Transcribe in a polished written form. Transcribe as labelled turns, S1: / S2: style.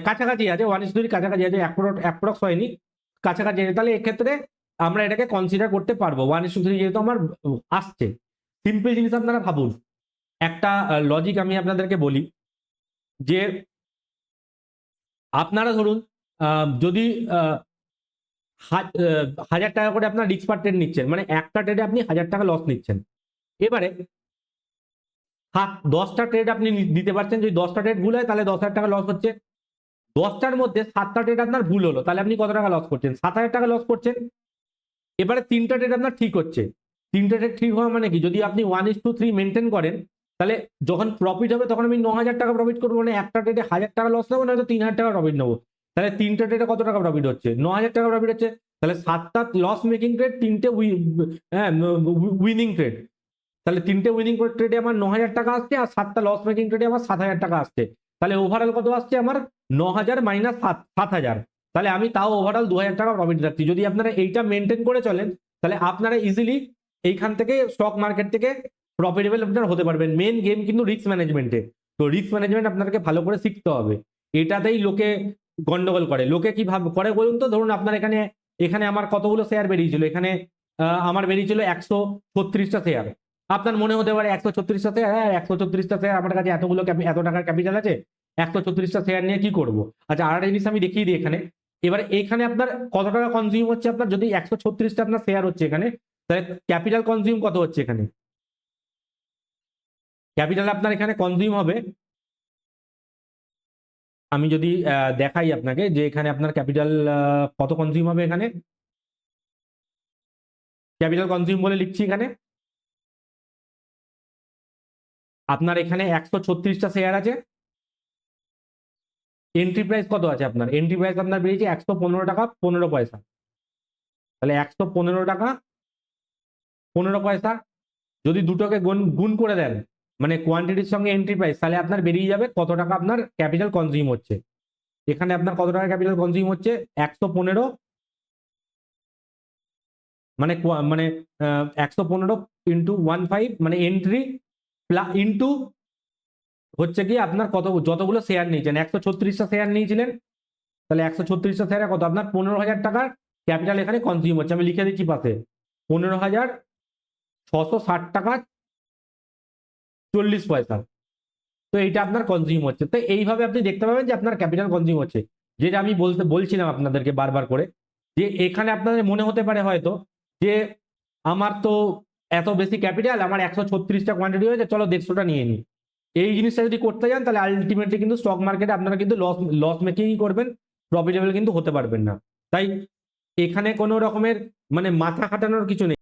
S1: কাছাকাছি আছে, 1:3 কাছাকাছি আছে, অ্যাপ্রক্স হয়নি, কাছাকাছি আছে। তাহলে এক্ষেত্রে আমরা এটাকে কনসিডার করতে পারবো 1:3 যেহেতু আমার আসছে। সিম্পল জিনিস আপনারা ভাবুন, একটা লজিক আমি আপনাদেরকে বলি যে আপনারা ধরুন যদি 1000 টাকা করে আপনার রিস্ক পার ট্রেড নিচ্ছেন, মানে একটা ট্রেডে আপনি 1000 টাকা লস নিচ্ছেন। এবারে 10টা ট্রেড আপনি দিতে পারছেন, যদি 10টা ট্রেড ভুল হয় তাহলে 10,000 টাকা লস হচ্ছে। 10টার মধ্যে 7টা ট্রেড আপনার ভুল হলো, তাহলে আপনি কত টাকা লস করছেন? 7,000 টাকা লস করছেন। এবারে 3টা ট্রেড আপনার ঠিক হচ্ছে। 3টা ট্রেড ঠিক হওয়া মানে কি, যদি আপনি 1:3 মেনটেন করেন, তাহলে যখন প্রফিট হবে তখন আমি 9,000 টাকা প্রফিট করবো, মানে একটা ট্রেডে 1,000 টাকা লস নেবো, নয়তো 3,000 টাকা প্রফিট নেবো। তাহলে 3টে ট্রেডে কত টাকা প্রফিট হচ্ছে? 9,000 টাকা প্রফিট হচ্ছে। তাহলে 7টা লস মেকিং ট্রেড, 3টে উইনিং ট্রেড। তাহলে 3টে উইনিং ট্রেডে আমার 9,000 টাকা আসছে, আর 7টা লস মেকিং ট্রেডে আমার 7,000 টাকা আসছে। তাহলে ওভারঅল কত আসছে আমার? 9,000 মাইনাস 7,000। তাহলে আমি তাও ওভারঅল 2,000 টাকা প্রফিট রাখছি। যদি আপনারা এইটা মেনটেন করে চলেন, তাহলে আপনারা ইজিলি এইখান থেকে স্টক মার্কেট থেকে প্রফিটেবল আপনারা হতে পারবেন। মেন গেম কিন্তু রিস্ক ম্যানেজমেন্টে। তো রিস্ক ম্যানেজমেন্ট আপনাদেরকে ভালো করে শিখতে হবে। এটাতেই লোকে গন্ডগোল করে। লোকে কি করে বলুন তো, ধরুন আপনার এখানে এখানে আমার কতগুলো শেয়ার বেরিয়েছিল, এখানে আমার বেরিয়েছিল 136টা শেয়ার। আপনার মনে হতে পারে 136টা শেয়ার, হ্যাঁ 136টা শেয়ার, আমার কাছে এত টাকার ক্যাপিটাল আছে, 136টা শেয়ার নিয়ে কি করব? আচ্ছা, আর একটা জিনিস আমি দেখিয়ে দিই এখানে। এবারে এখানে আপনার কত টাকা কনজিউম হচ্ছে? আপনার যদি 136টা আপনার শেয়ার হচ্ছে এখানে, তাহলে ক্যাপিটাল কনজিউম কত হচ্ছে এখানে? ক্যাপিটাল আপনার এখানে কনজিউম হবে, আমি যদি দেখাই আপনাকে যে এখানে আপনার ক্যাপিটাল কত কনজিউম হবে। এখানে ক্যাপিটাল কনজিউম বলে লিখছি এখানে। আপনার এখানে 136টা শেয়ার আছে। এন্ট্রি প্রাইস কত আছে? আপনার এন্ট্রি প্রাইস আপনার বেরিয়েছে 115 টাকা 15 পয়সা। তাহলে 115 টাকা 15 পয়সা যদি দুটোকে গুণ করে দেন, মানে কোয়ান্টিটির সঙ্গে এন্ট্রি প্রাইস, তাহলে আপনার বেরিয়ে যাবে কত টাকা আপনার ক্যাপিটাল কনজিউম হচ্ছে। এখানে আপনার কত টাকা ক্যাপিটাল কনজিউম হচ্ছে? 115, মানে মানে 115 ইন্টু 15, মানে এন্ট্রি ইন্টু হচ্ছে কি আপনার কত, যতগুলো শেয়ার নিয়েছেন। 136টা শেয়ার নিয়েছিলেন, তাহলে 136টা শেয়ারে কত? আপনার 15,000 টাকার ক্যাপিটাল এখানে কনজিউম হচ্ছে। আমি লিখে দিচ্ছি পাশে, 15,660 টাকা 40 পয়সা। তো এইটা আপনার কনজিউম হচ্ছে। তো এইভাবে আপনি দেখতে পাবেন যে আপনার ক্যাপিটাল কনজিউম হচ্ছে। যেটা আমি বলছিলাম আপনাদেরকে বারবার করে, যে এখানে আপনাদের মনে হতে পারে হয়তো যে আমার তো এত বেশি ক্যাপিটাল, আমার 136টা কোয়ান্টিটি হয়েছে, চলো 150টা নিয়ে নিই। এই জিনিসটা যদি করতে যান, তাহলে আলটিমেটলি কিন্তু স্টক মার্কেটে আপনারা কিন্তু লস মেকিংই করবেন, প্রফিটেবল কিন্তু হতে পারবেন না। তাই এখানে কোনো রকমের মানে মাথা খাটানোর কিছু নেই।